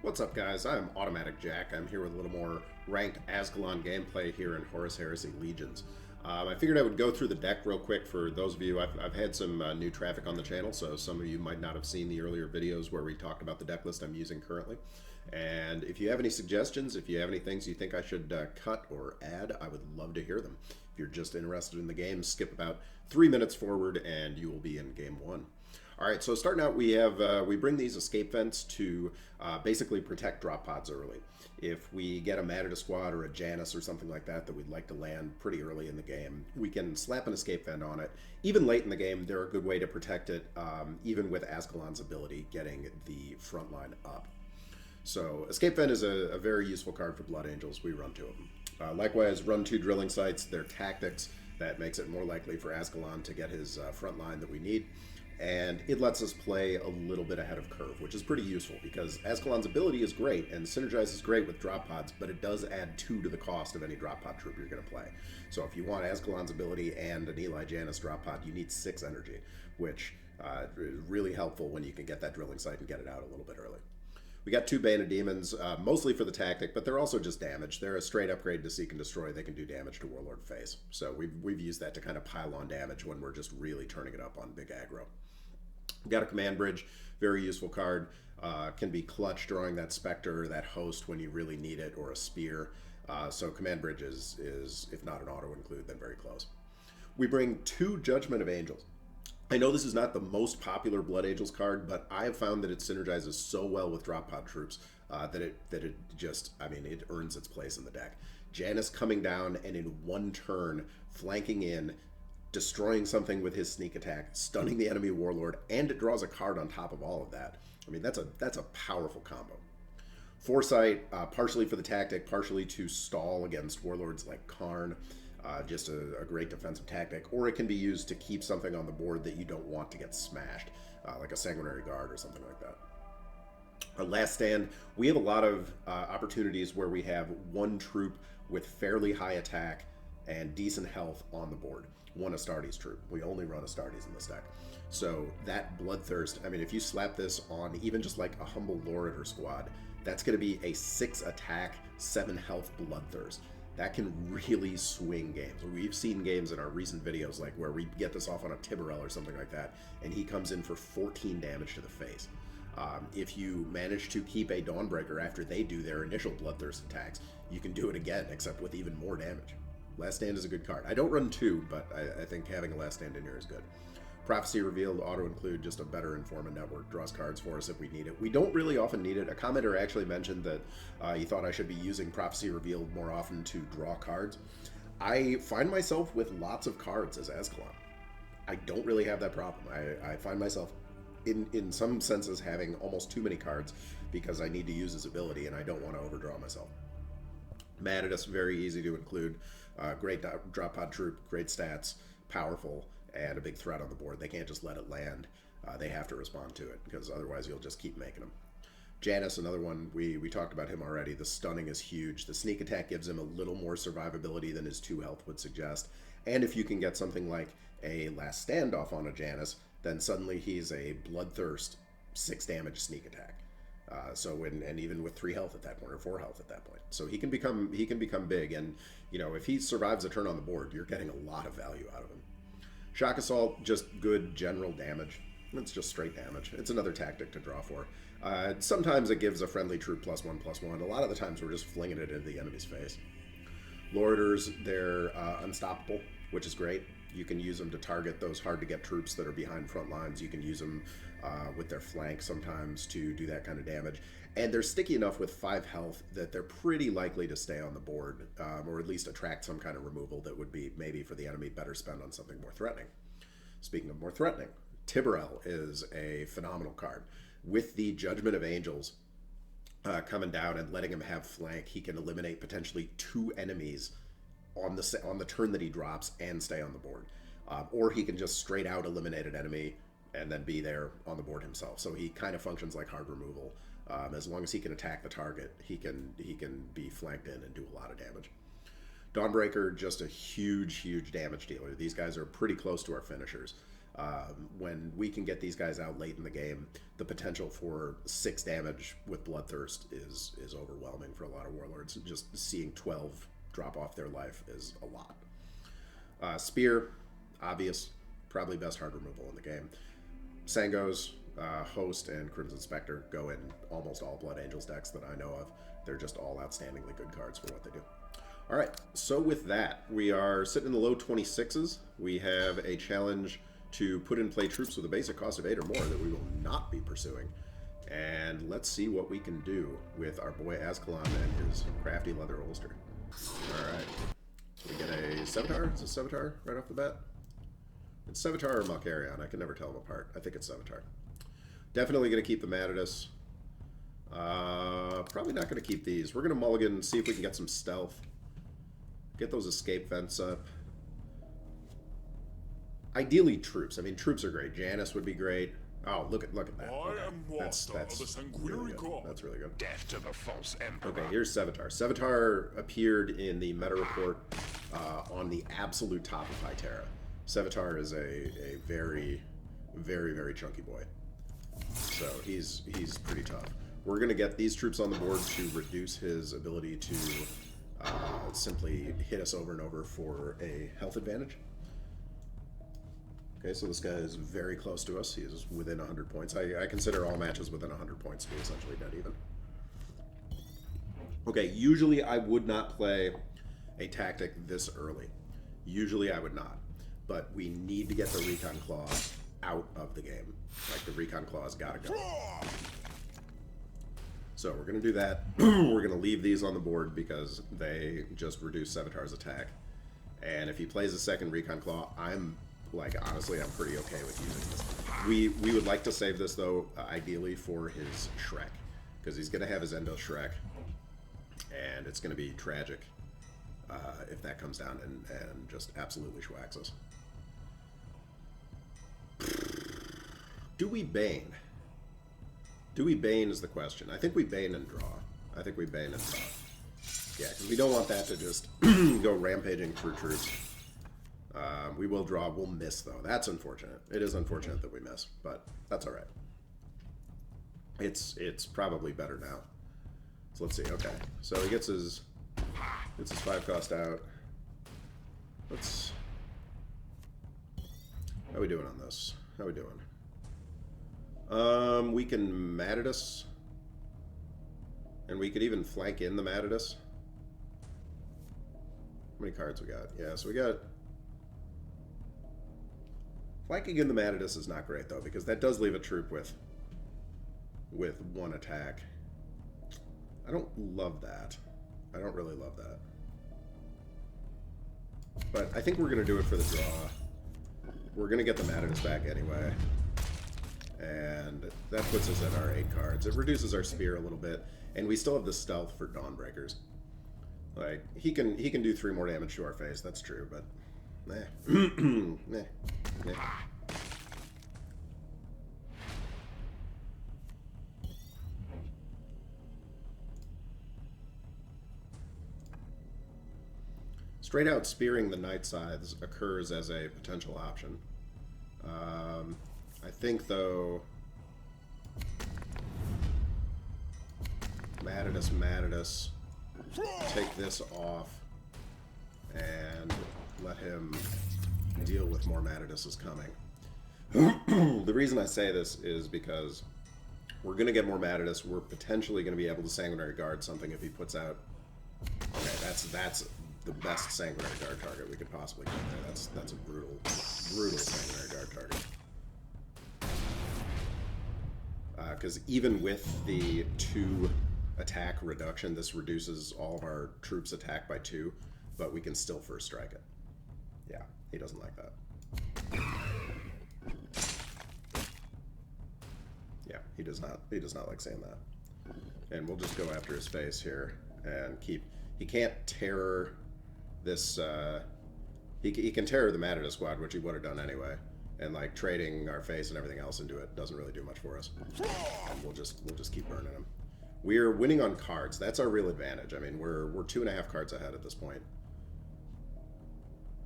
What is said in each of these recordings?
What's up, guys? I'm Automatic Jack. I'm here with a little more ranked Azkaellon gameplay here in Horus Heresy Legions. I figured I would go through the deck real quick for those of you. I've had some new traffic on the channel, so some of you might not have seen the earlier videos where we talked about the deck list I'm using currently. And if you have any suggestions, if you have any things you think I should cut or add, I would love to hear them. If you're just interested in the game, skip about 3 minutes forward and you will be in game 1. All right, so starting out, we bring these escape vents to basically protect drop pods early. If we get a Matador squad or a Janus or something like that we'd like to land pretty early in the game, we can slap an escape vent on it. Even late in the game, they're a good way to protect it, even with Azkaellon's ability getting the front line up. So escape vent is a very useful card for Blood Angels. We run 2 of them. Likewise, run 2 drilling sites. They're tactics. That makes it more likely for Azkaellon to get his front line that we need. And it lets us play a little bit ahead of curve, which is pretty useful because Azkaellon's ability is great and synergizes great with drop pods, but it does add 2 to the cost of any drop pod troop you're going to play. So if you want Azkaellon's ability and an Eli Janus drop pod, you need 6 energy, which is really helpful when you can get that drilling site and get it out a little bit early. We got 2 Bane of Demons, mostly for the tactic, but they're also just damage. They're a straight upgrade to Seek and Destroy. They can do damage to Warlord face. So we've used that to kind of pile on damage when we're just really turning it up on big aggro. We got a Command Bridge, very useful card. Can be clutch drawing that Spectre, that Host when you really need it, or a Spear. So Command Bridge is, if not an auto-include, then very close. We bring 2 Judgment of Angels. I know this is not the most popular Blood Angels card, but I have found that it synergizes so well with drop pod troops that it just, I mean, it earns its place in the deck. Janus coming down and in 1 turn, flanking in, destroying something with his sneak attack, stunning the enemy warlord, and it draws a card on top of all of that. I mean, that's a powerful combo. Foresight, partially for the tactic, partially to stall against warlords like Karn. Just a great defensive tactic, or it can be used to keep something on the board that you don't want to get smashed, like a Sanguinary Guard or something like that. Our last stand, we have a lot of opportunities where we have 1 troop with fairly high attack and decent health on the board. 1 Astartes troop. We only run Astartes in this deck. So that Bloodthirst, I mean, if you slap this on even just like a humble Loritor squad, that's going to be a 6 attack, 7 health Bloodthirst. That can really swing games. We've seen games in our recent videos like where we get this off on a Tiberel or something like that, and he comes in for 14 damage to the face. If you manage to keep a Dawnbreaker after they do their initial Bloodthirst attacks, you can do it again, except with even more damage. Last Stand is a good card. I don't run 2, but I think having a Last Stand in here is good. Prophecy Revealed, auto-include, just a better informant network, draws cards for us if we need it. We don't really often need it. A commenter actually mentioned that he thought I should be using Prophecy Revealed more often to draw cards. I find myself with lots of cards as Azkaellon. I don't really have that problem. I find myself, in some senses, having almost too many cards because I need to use his ability and I don't want to overdraw myself. Matadus, very easy to include. Great drop pod troop, great stats, powerful, and a big threat on the board. They can't just let it land. They have to respond to it because otherwise you'll just keep making them. Janus, another one, we talked about him already. The stunning is huge. The sneak attack gives him a little more survivability than his 2 health would suggest. And if you can get something like a Last Standoff on a Janus, then suddenly he's a Bloodthirst 6 damage sneak attack. And even with 3 health at that point, or 4 health at that point. So he can become big, and you know, if he survives a turn on the board, you're getting a lot of value out of him. Shock Assault, just good general damage. It's just straight damage. It's another tactic to draw for. Sometimes it gives a friendly troop +1/+1. A lot of the times we're just flinging it into the enemy's face. Loritors, they're unstoppable, which is great. You can use them to target those hard-to-get troops that are behind front lines. You can use them with their flank sometimes to do that kind of damage. And they're sticky enough with 5 health that they're pretty likely to stay on the board, or at least attract some kind of removal that would be, maybe for the enemy, better spent on something more threatening. Speaking of more threatening, Tiberel is a phenomenal card. With the Judgment of Angels coming down and letting him have flank, he can eliminate potentially 2 enemies on the turn that he drops and stay on the board. Or he can just straight out eliminate an enemy and then be there on the board himself. So he kind of functions like hard removal. As long as he can attack the target, he can be flanked in and do a lot of damage. Dawnbreaker, just a huge damage dealer. These guys are pretty close to our finishers. When we can get these guys out late in the game, the potential for 6 damage with Bloodthirst is overwhelming for a lot of warlords. Just seeing 12 drop off their life is a lot. Spear, obvious, probably best hard removal in the game. Sangos, Host, and Crimson Spectre go in almost all Blood Angels decks that I know of. They're just all outstandingly good cards for what they do. All right, so with that, we are sitting in the low 26s. We have a challenge to put in play troops with a basic cost of 8 or more that we will not be pursuing. And let's see what we can do with our boy Azkaellon and his crafty leather holster. All right, we get a Sevatar. Is it Sevatar right off the bat? It's Sevatar or Malkarion. I can never tell them apart. I think it's Sevatar. Definitely going to keep the Matadus. Probably not going to keep these. We're going to mulligan and see if we can get some stealth. Get those escape vents up. Ideally, troops. I mean, troops are great. Janus would be great. Oh, look at that. Okay. That's really good. That's really good. Death to the false emperor. Okay, here's Sevatar. Sevatar appeared in the meta report on the absolute top of Hytera. Sevatar is a very, very, very chunky boy. So he's pretty tough. We're going to get these troops on the board to reduce his ability to simply hit us over and over for a health advantage. Okay, so this guy is very close to us. He is within 100 points. I consider all matches within 100 points to be essentially dead even. Okay, usually I would not play a tactic this early. Usually I would not. But we need to get the Recon Claw out of the game. Like, the Recon Claw's gotta go. So we're going to do that. We're going to leave these on the board because they just reduce Sevatar's attack. And if he plays a second Recon Claw, honestly, I'm pretty okay with using this. We would like to save this, though, ideally for his Shrek. Because he's going to have his Endo Shrek. And it's going to be tragic if that comes down and just absolutely schwacks us. Do we Bane? Do we Bane is the question. I think we Bane and draw. Yeah, because we don't want that to just go rampaging through troops. We will draw. We'll miss, though. That's unfortunate. It is unfortunate that we miss, but that's all right. It's probably better now. So let's see. Okay, so he gets his 5 cost out. How we doing on this? How we doing? We can Matadus. And we could even flank in the Matadus. How many cards we got? Yeah, so we got... Flanking in the Matadus is not great, though, because that does leave a troop with 1 attack. I don't love that. I don't really love that. But I think we're going to do it for the draw. We're going to get the Matadus back anyway. And that puts us at our 8 cards. It reduces our spear a little bit. And we still have the stealth for Dawnbreakers. Like, he can do 3 more damage to our face, that's true, but... Nah. Straight out spearing the Night Scythes occurs as a potential option. I think, though, Matadus, take this off and let him deal with more Mataduses coming. The reason I say this is because we're going to get more Matadus. We're potentially going to be able to Sanguinary Guard something if he puts out... Okay, that's the best Sanguinary Guard target we could possibly get there. That's a brutal Sanguinary Guard target. Because even with the 2 attack reduction, this reduces all of our troops' attack by 2, but we can still first strike it. Yeah, he doesn't like that. Yeah, he does not like saying that. And we'll just go after his face here and keep... He can't terror this... He can terror the Matadus squad, which he would have done anyway. And like trading our face and everything else into it doesn't really do much for us. And we'll just keep burning him. We're winning on cards. That's our real advantage. I mean, we're 2.5 cards ahead at this point.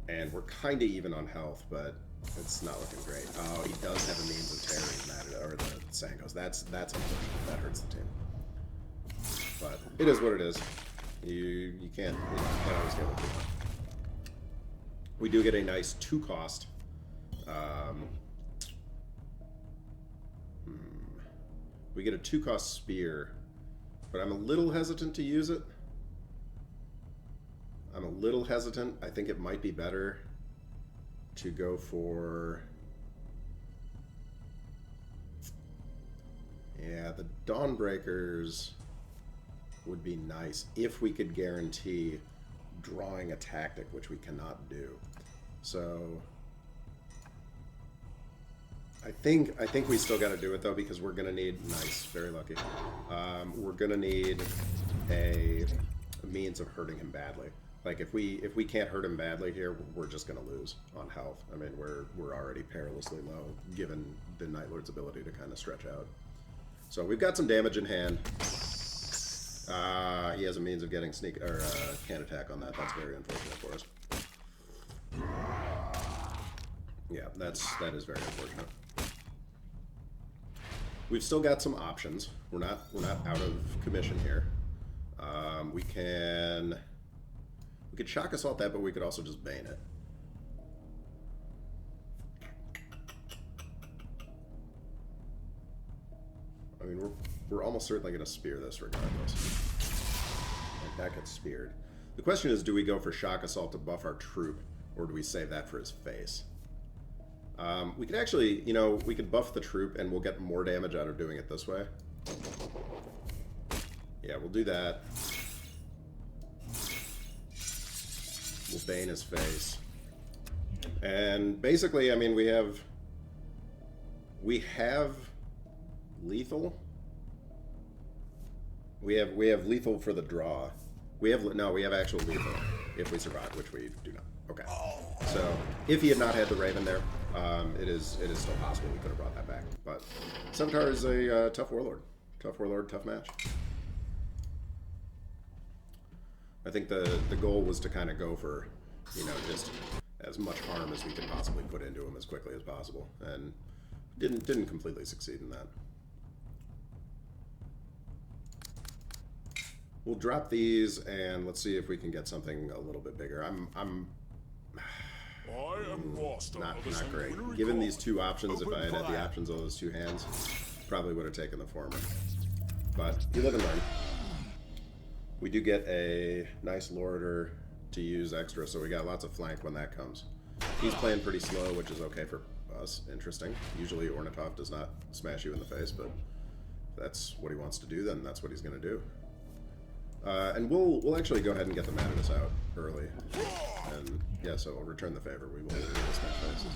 And we're kind of even on health, but It's not looking great. Oh, he does have a means of tearing that, or the Sangos. That's unfortunate. That hurts the team. But it is what it is. You can't always get what you want. We do get a nice 2-cost. We get a 2-cost spear, but I'm a little hesitant to use it. I'm a little hesitant. I think it might be better to go for... Yeah, the Dawnbreakers would be nice if we could guarantee drawing a tactic, which we cannot do. So I think we still got to do it though, because we're gonna need very lucky. We're gonna need a means of hurting him badly. Like if we can't hurt him badly here, we're just gonna lose on health. I mean, we're already perilously low given the Night Lord's ability to kind of stretch out. So we've got some damage in hand. He has a means of getting sneak or can attack on that. That's very unfortunate for us. Yeah, that is very unfortunate. We've still got some options. We're not out of commission here. We could shock assault that, but we could also just bane it. I mean, we're almost certainly going to spear this regardless. Like, that gets speared. The question is, do we go for shock assault to buff our troop, or do we save that for his face? We could actually, you know, we could buff the troop and we'll get more damage out of doing it this way. Yeah, we'll do that. We'll bane his face. And basically, I mean, we have lethal. We have lethal for the draw. We have actual lethal if we survive, which we do not. Okay. So if he had not had the Raven there, it is still possible we could have brought that back. But Scimitar is a tough warlord. Tough warlord, tough match. I think the goal was to kind of go for, you know, just as much harm as we could possibly put into him as quickly as possible, and didn't completely succeed in that. We'll drop these and let's see if we can get something a little bit bigger. Not great. Given these two options, if I had had the options on those two hands, probably would have taken the former. But you live and learn. We do get a nice Lorder to use extra, so we got lots of flank when that comes. He's playing pretty slow, which is okay for us. Interesting. Usually Ornitov does not smash you in the face, but if that's what he wants to do, then that's what he's going to do. And we'll actually go ahead and get the Madness out early. And yeah, so we'll return the favor. We will smash faces.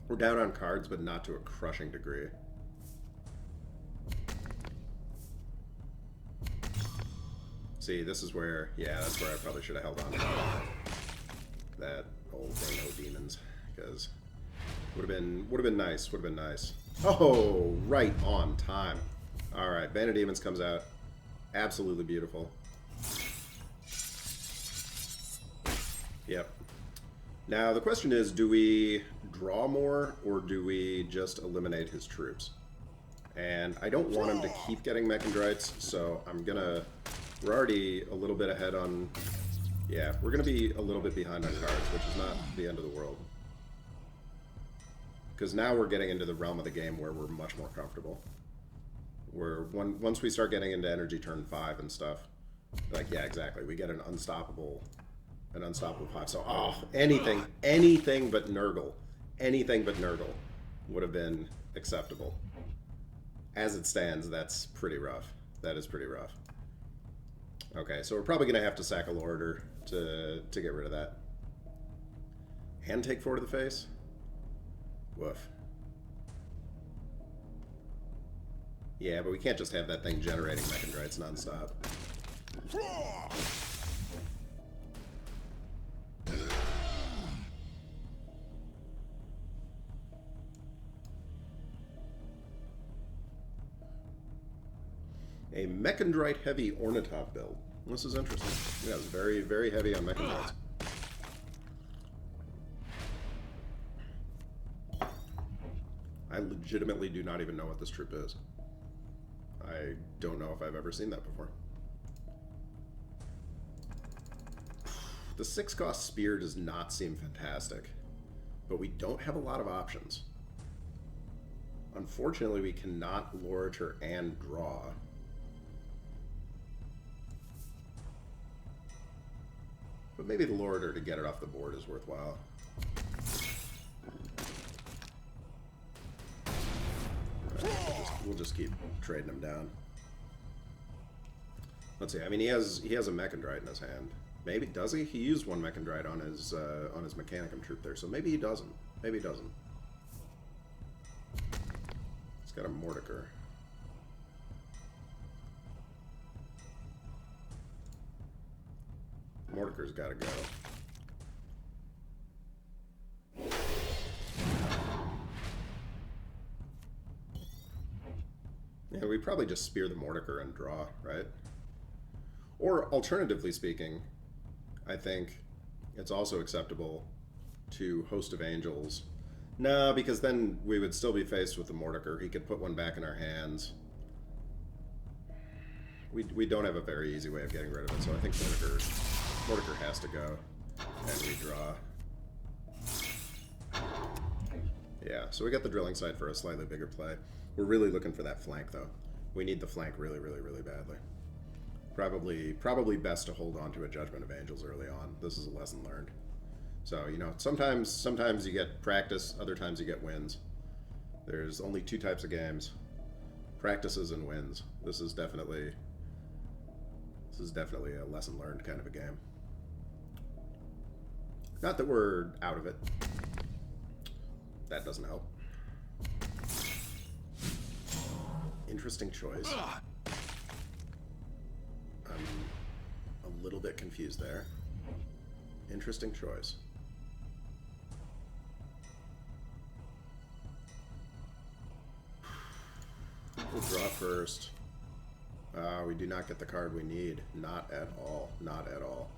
We're down on cards, but not to a crushing degree. See, this is where, yeah, that's where I probably should have held on to that old Dano Demons, because would have been nice. Would have been nice. Oh, right on time. All right, Band of Demons comes out. Absolutely beautiful. Yep. Now the question is, do we draw more or do we just eliminate his troops? And I don't want him to keep getting Mechandrites, so we're already a little bit ahead on, yeah, we're gonna be a little bit behind on cards, which is not the end of the world. Because now we're getting into the realm of the game where we're much more comfortable. Once we start getting into energy turn 5 and stuff, like, yeah, exactly, we get an unstoppable 5. So, anything but Nurgle would have been acceptable. As it stands, that's pretty rough. That is pretty rough. Okay, so we're probably going to have to sack a Lorder to get rid of that. Hand take 4 to the face? Woof. Yeah, but we can't just have that thing generating Mechandrites nonstop. A Mechondrite heavy Ornithop build. This is interesting. Yeah, it's very, very heavy on Mechondrites. I legitimately do not even know what this troop is. I don't know if I've ever seen that before. The 6-cost spear does not seem fantastic, but we don't have a lot of options. Unfortunately, we cannot Lorator and draw. But maybe the Lorator to get it off the board is worthwhile. We'll just keep trading him down. Let's see. I mean, he has a Mechondrite in his hand. Maybe does he? He used one Mechondrite on his Mechanicum troop there, so maybe he doesn't. Maybe he doesn't. He's got a Mortiker. Mortiker's got to go. Yeah, we probably just spear the Mortiker and draw, right? Or alternatively speaking, I think it's also acceptable to Host of Angels. No, because then we would still be faced with the Mortiker. He could put one back in our hands. We don't have a very easy way of getting rid of it, so I think Mortiker has to go. And we draw. Yeah, so we got the drilling site for a slightly bigger play. We're really looking for that flank, though. We need the flank really, really, really badly. Probably best to hold on to a Judgment of Angels early on. This is a lesson learned. So, you know, sometimes you get practice, other times you get wins. There's only two types of games. Practices and wins. This is definitely a lesson learned kind of a game. Not that we're out of it. That doesn't help. Interesting choice. I'm a little bit confused there. Interesting choice. We'll draw first. We do not get the card we need. Not at all. Not at all.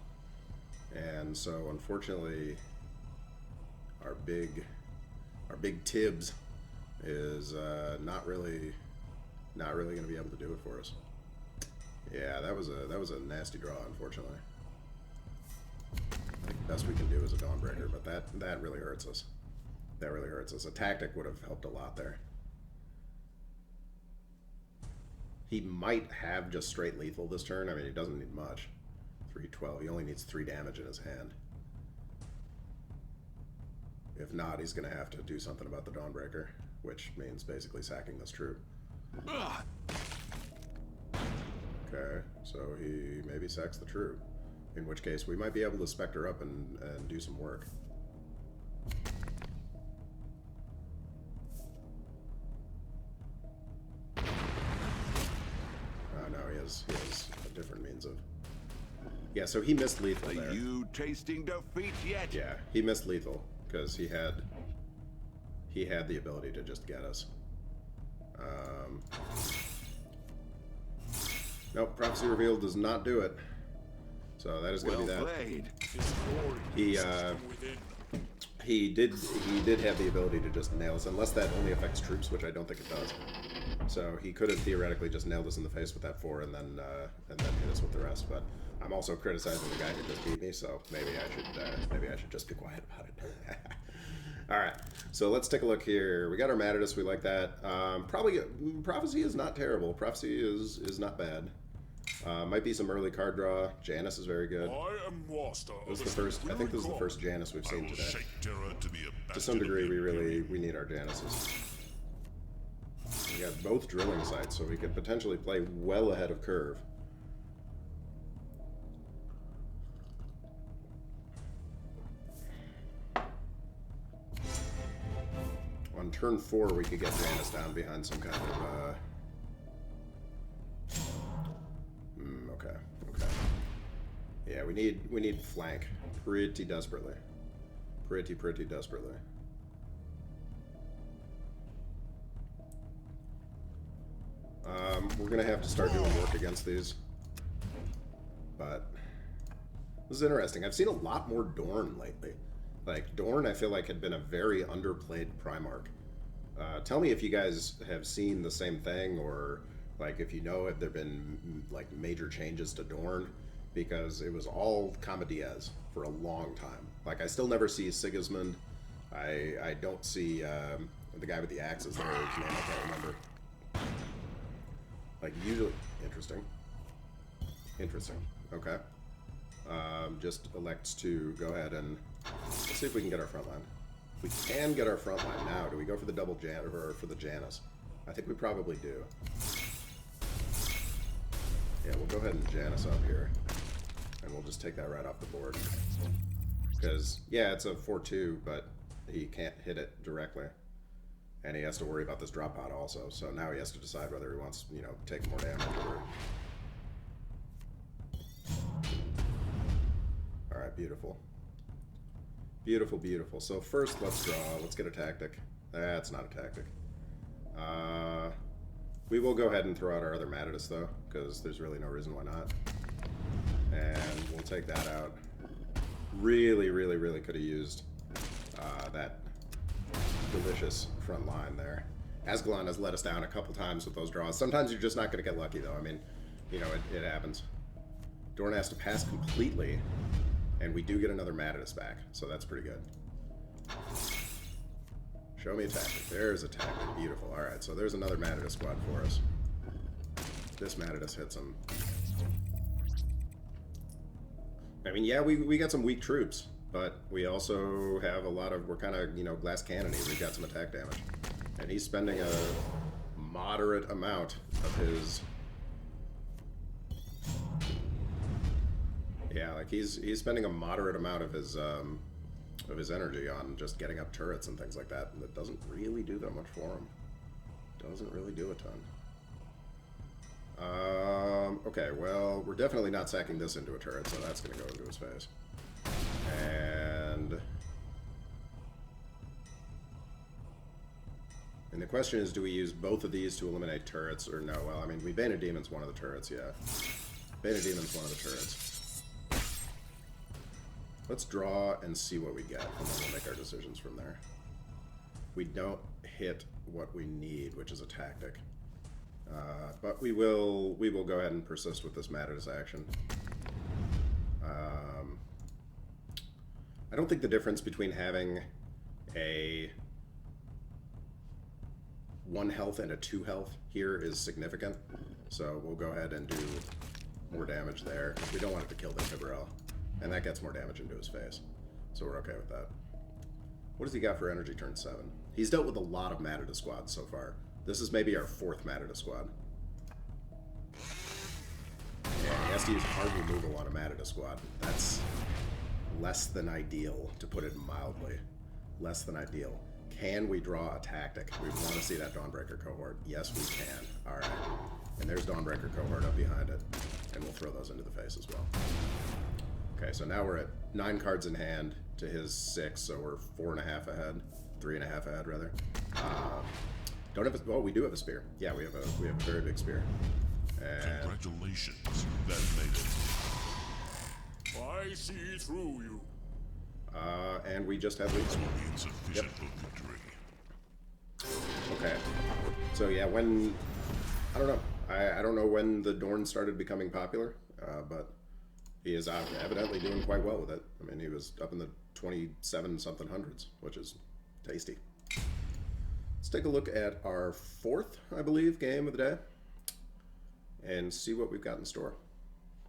And so, unfortunately, our big Tibbs is not really going to be able to do it for us. Yeah, that was a nasty draw, unfortunately. I think the best we can do is a Dawnbreaker, but that really hurts us. That really hurts us. A tactic would have helped a lot there. He might have just straight lethal this turn. I mean, he doesn't need much. 312. He only needs 3 damage in his hand. If not, he's going to have to do something about the Dawnbreaker, which means basically sacking this troop. Okay, so he maybe sacks the troop. In which case, we might be able to Spectre up and do some work. Oh no, he has a different means of... Yeah, so he missed lethal there. Are you tasting defeat yet? Yeah, he missed lethal because he had the ability to just get us. Nope, Prophecy Revealed does not do it. So that is going to be that. He did have the ability to just nail us, unless that only affects troops, which I don't think it does. So he could have theoretically just nailed us in the face with that 4 and then hit us with the rest. But I'm also criticizing the guy who just beat me, so maybe I should just be quiet about it. All right, so let's take a look here. We got our Matadus. We like that. Probably Prophecy is not terrible. Prophecy is not bad. Might be some early card draw. Janus is very good. This is the first. I think this is the first Janus we've seen today. To some degree, we need our Januses. We got both drilling sites, so we could potentially play well ahead of curve. On turn 4, we could get Janus down behind some kind of... Okay. Yeah, we need flank pretty desperately. Pretty desperately. We're going to have to start doing work against these. But this is interesting. I've seen a lot more Dorn lately. Like, Dorn, I feel like, had been a very underplayed Primarch. Tell me if you guys have seen the same thing, or, like, if you know if there have been, like, major changes to Dorn, because it was all Kama Diaz for a long time. Like, I still never see Sigismund. I don't see the guy with the axes there, whose name I can't remember. Like, usually... Interesting. Okay. Just elects to go ahead and... Let's see if we can get our front line. We can get our front line now. Do we go for the double or for the Janus? I think we probably do. Yeah, we'll go ahead and Janus up here. And we'll just take that right off the board. Because, yeah, it's a 4-2, but he can't hit it directly. And he has to worry about this drop pod also. So now he has to decide whether he wants, you know, take more damage or... Alright, beautiful. Beautiful, beautiful. So first, let's draw. Let's get a tactic. That's not a tactic. We will go ahead and throw out our other Matadus, though, because there's really no reason why not. And we'll take that out. Really, really, really could have used that delicious front line there. Azkaellon has let us down a couple times with those draws. Sometimes you're just not going to get lucky, though. I mean, you know, it happens. Dorn has to pass completely, and we do get another Matadus back, so that's pretty good. Show me a tactic. There's a tactic. Beautiful. Alright, so there's another Matadus squad for us. This Matadus hits him. I mean, yeah, we got some weak troops, but we also have a lot of... We're kind of, you know, glass cannon-y. We've got some attack damage. And he's spending a moderate amount of his... Yeah, like he's spending a moderate amount of his energy on just getting up turrets and things like that, and it doesn't really do that much for him. Doesn't really do a ton. Okay, well, we're definitely not sacking this into a turret, so that's going to go into his face. And the question is, do we use both of these to eliminate turrets, or no? Well, I mean, we Bane of Demon's one of the turrets, yeah. Bane of Demon's one of the turrets. Let's draw and see what we get, and then we'll make our decisions from there. We don't hit what we need, which is a tactic. But we will go ahead and persist with this Matadus action. I don't think the difference between having a 1 health and a 2 health here is significant. So we'll go ahead and do more damage there. We don't want it to kill the Tiberel. And that gets more damage into his face. So we're okay with that. What does he got for energy turn 7? He's dealt with a lot of Matadus squads so far. This is maybe our 4th Matadus squad. Yeah, he has to use hard removal on a Matadus squad. That's less than ideal, to put it mildly. Less than ideal. Can we draw a tactic? We want to see that Dawnbreaker cohort. Yes, we can. Alright. And there's Dawnbreaker cohort up behind it. And we'll throw those into the face as well. Okay, so now we're at 9 cards in hand to his 6, so we're 4.5 ahead. 3.5 ahead, rather. Don't have a... Oh, we do have a spear. Yeah, we have a very big spear. And congratulations, that made it. I see through you. and we just have leads. Insufficient for victory. Okay. So yeah, when... I don't know. I don't know when the Dorn started becoming popular, but he is evidently doing quite well with it. I mean, he was up in the 27-something hundreds, which is tasty. Let's take a look at our 4th, I believe, game of the day and see what we've got in store.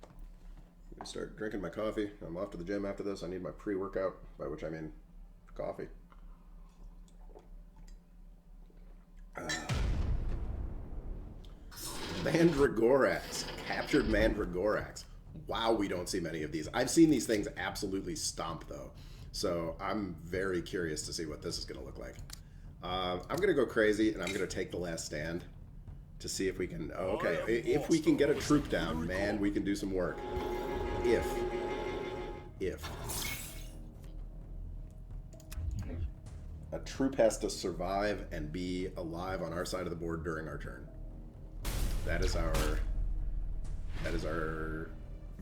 I'm going to start drinking my coffee. I'm off to the gym after this. I need my pre-workout, by which I mean coffee. Mandragorax. Captured Mandragorax. Wow, we don't see many of these. I've seen these things absolutely stomp, though. So I'm very curious to see what this is going to look like. I'm going to go crazy, and I'm going to take the last stand to see if we can... Oh, okay, if we can get a troop down, man, we can do some work. If. A troop has to survive and be alive on our side of the board during our turn. that is our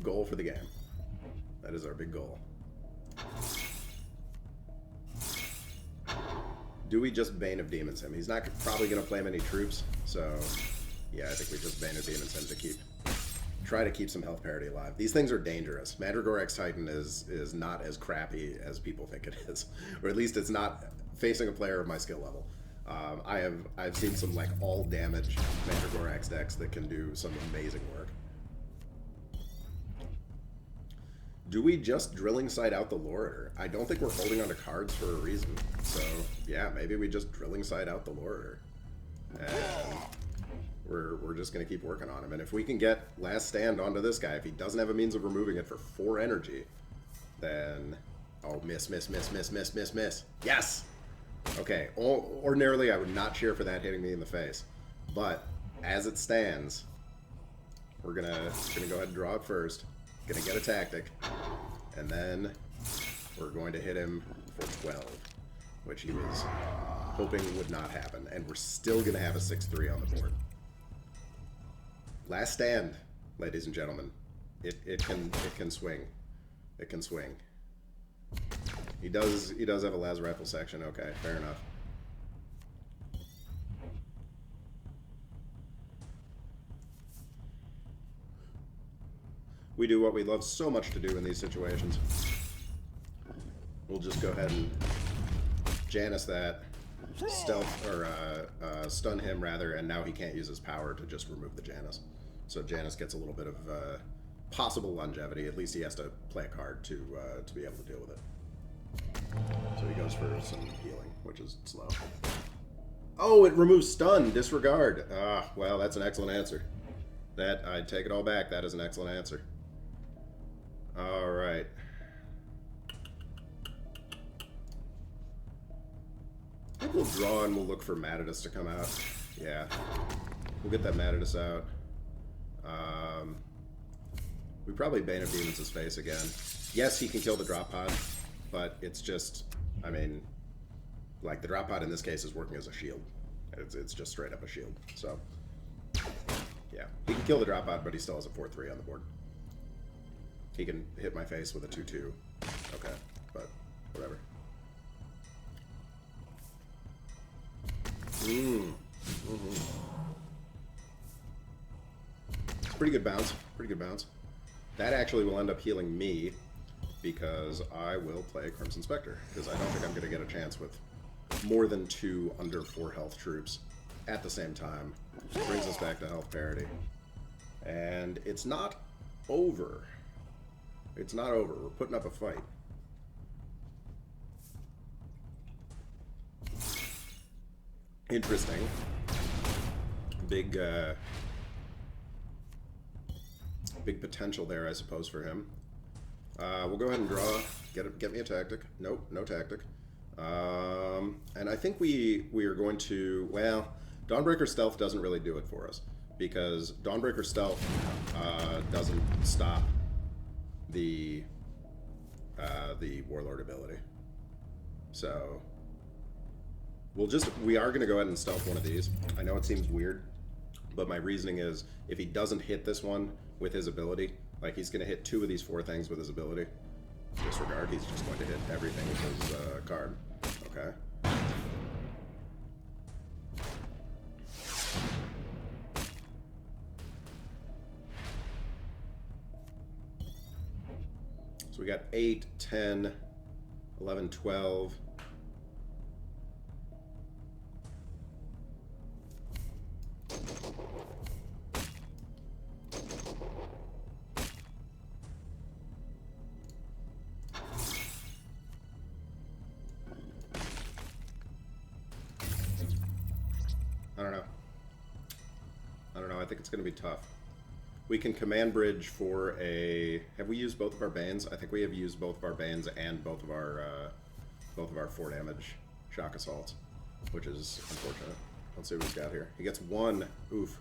goal for the game. That is our big goal. Do we just Bane of Demons him? He's not probably going to play many troops, so yeah, I think we just Bane of Demons him to try to keep some health parity alive. These things are dangerous. Mandragore X Titan is not as crappy as people think it is, or at least it's not facing a player of my skill level. I've seen some like all damage Mandragore X decks that can do some amazing work. Do we just Drilling Sight out the Lord? I don't think we're holding onto cards for a reason. So yeah, maybe we just Drilling Sight out the Lord. And we're just gonna keep working on him. And if we can get Last Stand onto this guy, if he doesn't have a means of removing it for 4 energy, then oh, miss. Yes. Okay. Ordinarily, I would not cheer for that hitting me in the face, but as it stands, we're gonna go ahead and draw it first. Gonna get a tactic, and then we're going to hit him for 12, which he was hoping would not happen, and we're still gonna have a 6-3 on the board. Last Stand, ladies and gentlemen. It can swing. It can swing. He does have a las rifle section. Okay, fair enough. We do what we love so much to do in these situations. We'll just go ahead and Janus that, stealth, or stun him rather, and now he can't use his power to just remove the Janus. So Janus gets a little bit of possible longevity. At least he has to play a card to be able to deal with it. So he goes for some healing, which is slow. Oh, it removes stun, disregard. Ah, well, that's an excellent answer. That, I take it all back. That is an excellent answer. All right. I think we'll draw and we'll look for Matadus to come out. Yeah. We'll get that Matadus out. We probably Bane of Demons' face again. Yes, he can kill the drop pod, but it's just, I mean, like the drop pod in this case is working as a shield. It's just straight up a shield. So, yeah. He can kill the drop pod, but he still has a 4-3 on the board. He can hit my face with a 2-2. Okay, but whatever. It's a pretty good bounce. Pretty good bounce. That actually will end up healing me because I will play Crimson Spectre, because I don't think I'm going to get a chance with more than 2 under 4 health troops at the same time. Brings us back to health parity. And it's not over. It's not over. We're putting up a fight. Interesting. Big potential there, I suppose, for him. We'll go ahead and draw. Get me a tactic. Nope, no tactic. And I think we are going to, well, Dawnbreaker Stealth doesn't really do it for us, because Dawnbreaker Stealth doesn't stop the Warlord ability. So we are going to go ahead and stealth one of these. I know it seems weird, but my reasoning is if he doesn't hit this one with his ability, like he's going to hit 2 of these 4 things with his ability. Disregard, he's just going to hit everything with his card. Okay. So we got 8, 10, 11, 12. I don't know. I think it's going to be tough. We can command bridge for a... Have we used both of our Banes? I think we have used both of our Banes and both of our 4 damage shock assaults, which is unfortunate. Let's see what he's got here. He gets 1. Oof.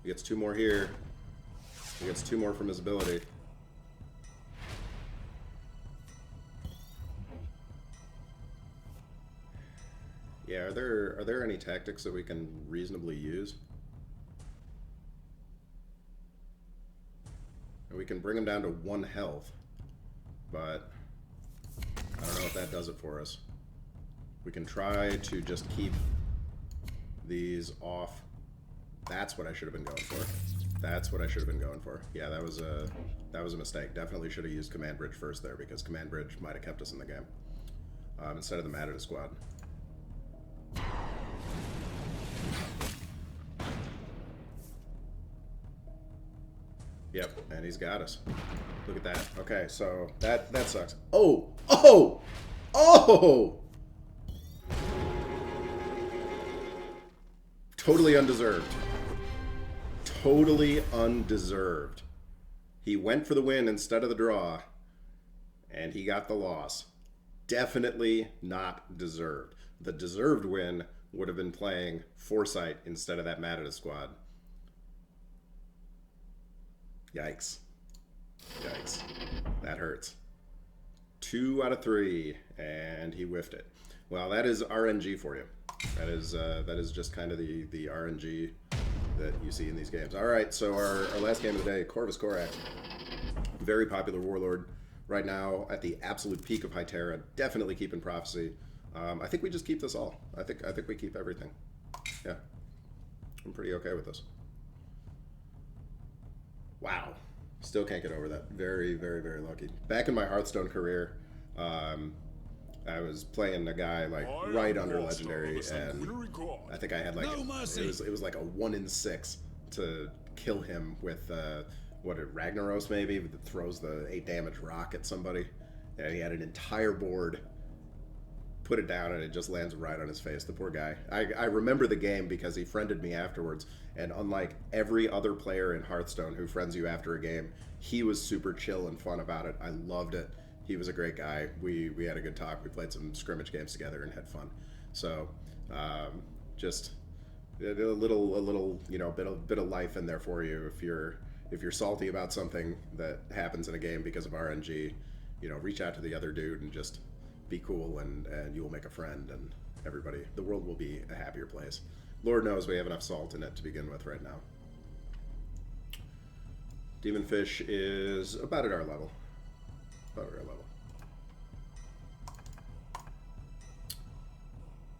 He gets 2 more here. He gets 2 more from his ability. Yeah, are there any tactics that we can reasonably use? we can bring him down to 1 health, but I don't know if that does it for us. We can try to just keep these off. That's what I should have been going for. That's what I should have been going for. Yeah, that was a mistake. Definitely should have used Command Bridge first there, because Command Bridge might have kept us in the game instead of the Matador squad. Yep, and he's got us. Look at that. Okay, so that sucks. Oh! Oh! Oh! Totally undeserved. Totally undeserved. He went for the win instead of the draw, and he got the loss. Definitely not deserved. The deserved win would have been playing Foresight instead of that Matador squad. Yikes. Yikes. That hurts. 2 out of 3, and he whiffed it. Well, that is RNG for you. That is just kind of the RNG that you see in these games. All right, so our last game of the day, Corvus Corax. Very popular warlord right now at the absolute peak of Hytera. Definitely keeping Prophecy. I think we just keep this all. I think we keep everything. Yeah, I'm pretty okay with this. Wow. Still can't get over that. Very, very, very lucky. Back in my Hearthstone career, I was playing a guy like right under Legendary, and I think I had like it was like a 1 in 6 to kill him with Ragnaros maybe, that throws the 8 damage rock at somebody, and he had an entire board. Put it down and it just lands right on his face. The poor guy. I remember the game because he friended me afterwards, and unlike every other player in Hearthstone who friends you after a game, he was super chill and fun about it. I loved it. He was a great guy. We had a good talk. We played some scrimmage games together and had fun. So just a little bit of life in there for you if you're salty about something that happens in a game because of RNG. Reach out to the other dude and just be cool, and you will make a friend, and the world will be a happier place. Lord knows we have enough salt in it to begin with right now. Demon Fish is about at our level.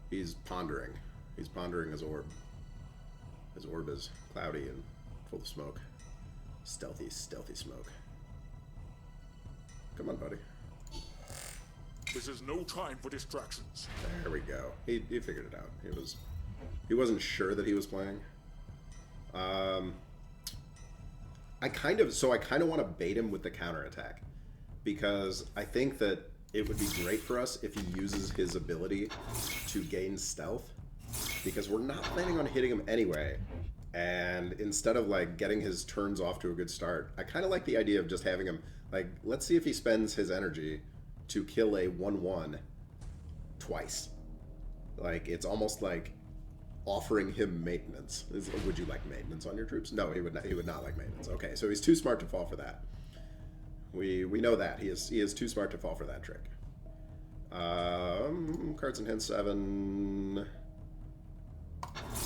He's pondering. He's pondering his orb. His orb is cloudy and full of smoke. Stealthy, stealthy smoke. Come on, buddy. This is no time for distractions. There we go. He figured it out. He wasn't sure that he was playing. I kind of want to bait him with the counterattack, because I think that it would be great for us if he uses his ability to gain stealth, because we're not planning on hitting him anyway. And instead of like getting his turns off to a good start, I kind of like the idea of just having him like, let's see if he spends his energy to kill a 1/1 twice. Like, it's almost like offering him maintenance. Would you like maintenance on your troops? No, he would not. He would not like maintenance. Okay, so he's too smart to fall for that. We know that he is too smart to fall for that trick. Cards and hints 7.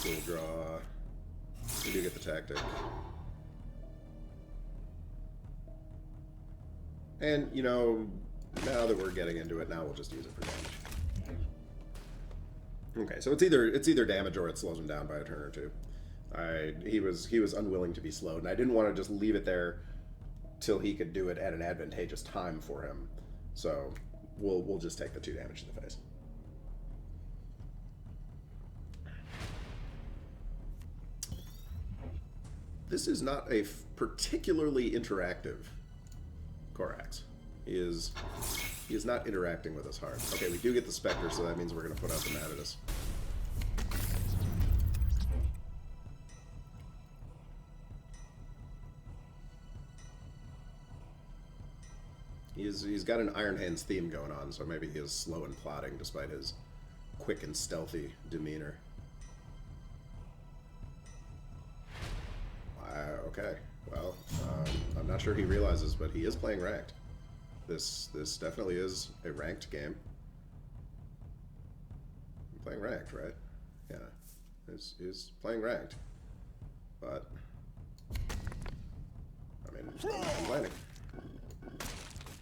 We'll draw. We do get the tactic. And now that we're getting into it, now we'll just use it for damage. Okay, so it's either damage or it slows him down by a turn or two. He was unwilling to be slowed, and I didn't want to just leave it there till he could do it at an advantageous time for him. So we'll just take the 2 damage to the face. This is not a particularly interactive Corax. He is not interacting with us hard. Okay, we do get the Spectre, so that means we're going to put out the Matadus. He's got an Iron Hands theme going on, so maybe he is slow and plodding despite his quick and stealthy demeanor. Okay, well, I'm not sure he realizes, but he is playing ranked. This definitely is a ranked game. I'm playing ranked, right? Yeah, he's playing ranked. But, I mean, I'm landing.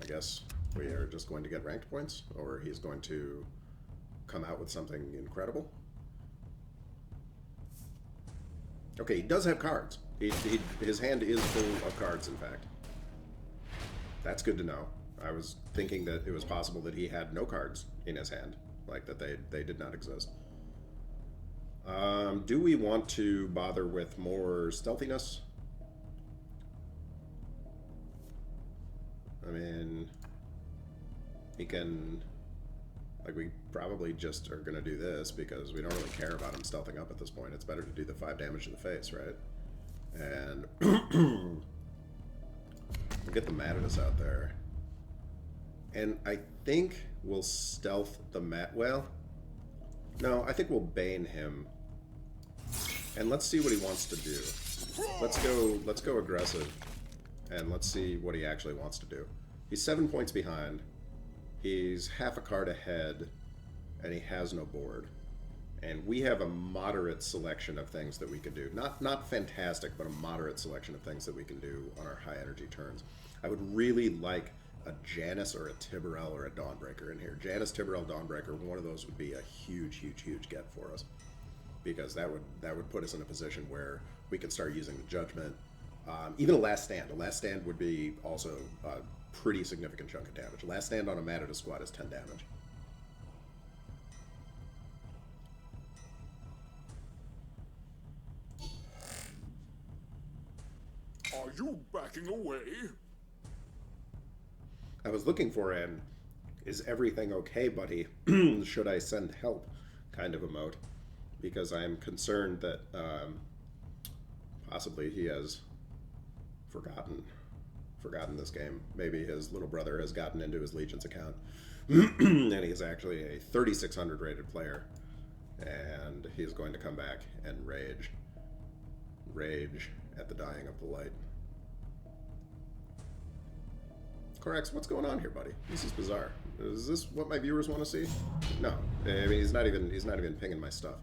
I guess we are just going to get ranked points, or he's going to come out with something incredible. Okay, he does have cards. His hand is full of cards, in fact. That's good to know. I was thinking that it was possible that he had no cards in his hand, like that they did not exist. Do we want to bother with more stealthiness? I mean, he can, like, we probably just are going to do this because we don't really care about him stealthing up at this point. It's better to do the 5 damage to the face, right? And we'll get the Matadus out there. And I think we'll stealth the well, no, I think we'll Bane him. And let's see what he wants to do. Let's go aggressive. And let's see what he actually wants to do. He's 7 points behind. He's half a card ahead. And he has no board. And we have a moderate selection of things that we can do. Not fantastic, but a moderate selection of things that we can do on our high energy turns. I would really like a Janus or a Tiburel or a Dawnbreaker in here. Janus, Tiburel, Dawnbreaker, one of those would be a huge, huge, huge get for us. Because that would put us in a position where we could start using the Judgment. Even a Last Stand. A Last Stand would be also a pretty significant chunk of damage. Last Stand on a Matadus squad is 10 damage. Are you backing away? I was looking for an "is everything okay, buddy? Should I send help?" kind of emote, because I am concerned that possibly he has forgotten this game. Maybe his little brother has gotten into his Legion's account, and he's actually a 3600 rated player, and he's going to come back and rage at the dying of the light. Corax, what's going on here, buddy? This is bizarre. Is this what my viewers want to see? No, I mean he's not even pinging my stuff.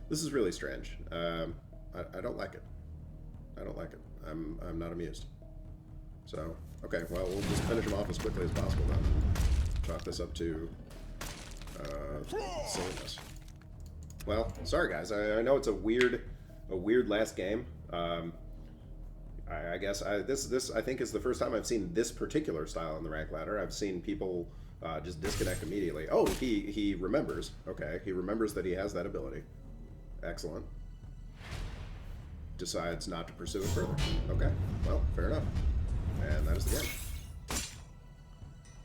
This is really strange. I don't like it. I don't like it. I'm not amused. So okay, well we'll just finish him off as quickly as possible then. Chalk this up to silliness. Well, sorry guys. I know it's a weird last game. I guess this I think is the first time I've seen this particular style in the rank ladder. I've seen people just disconnect immediately. Oh, he remembers. Okay, he remembers that he has that ability. Excellent. Decides not to pursue it further. Okay, well, fair enough. And that is the end.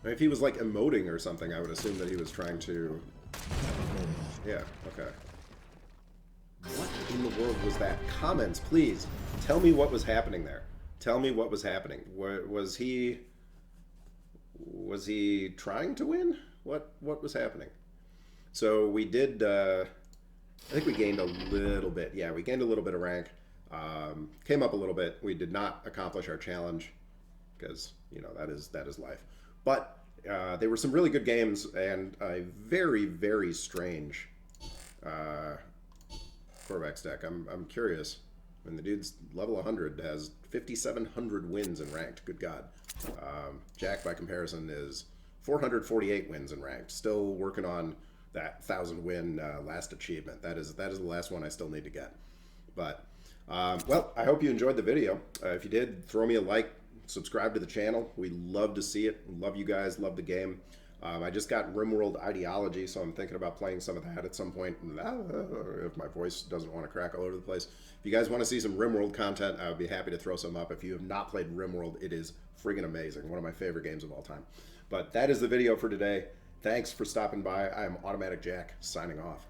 I mean, if he was like emoting or something, I would assume that he was trying to... Yeah, okay. What in the world was that? Comments, please. Tell me what was happening there. Tell me what was happening. Was he trying to win? What was happening? So we did, I think we gained a little bit. Yeah, we gained a little bit of rank. Came up a little bit. We did not accomplish our challenge because, you know, that is life. But there were some really good games and a very, very strange Corax deck. I'm curious. I mean, the dude's level 100 has 5,700 wins in ranked. Good God. Jack, by comparison, is 448 wins in ranked. Still working on that 1,000 win last achievement. That is the last one I still need to get. But well, I hope you enjoyed the video. If you did, throw me a like, subscribe to the channel. We love to see it. Love you guys. Love the game. I just got RimWorld Ideology, so I'm thinking about playing some of that at some point. If my voice doesn't want to crack all over the place. If you guys want to see some RimWorld content, I would be happy to throw some up. If you have not played RimWorld, it is friggin' amazing. One of my favorite games of all time. But that is the video for today. Thanks for stopping by. I am Automatic Jack, signing off.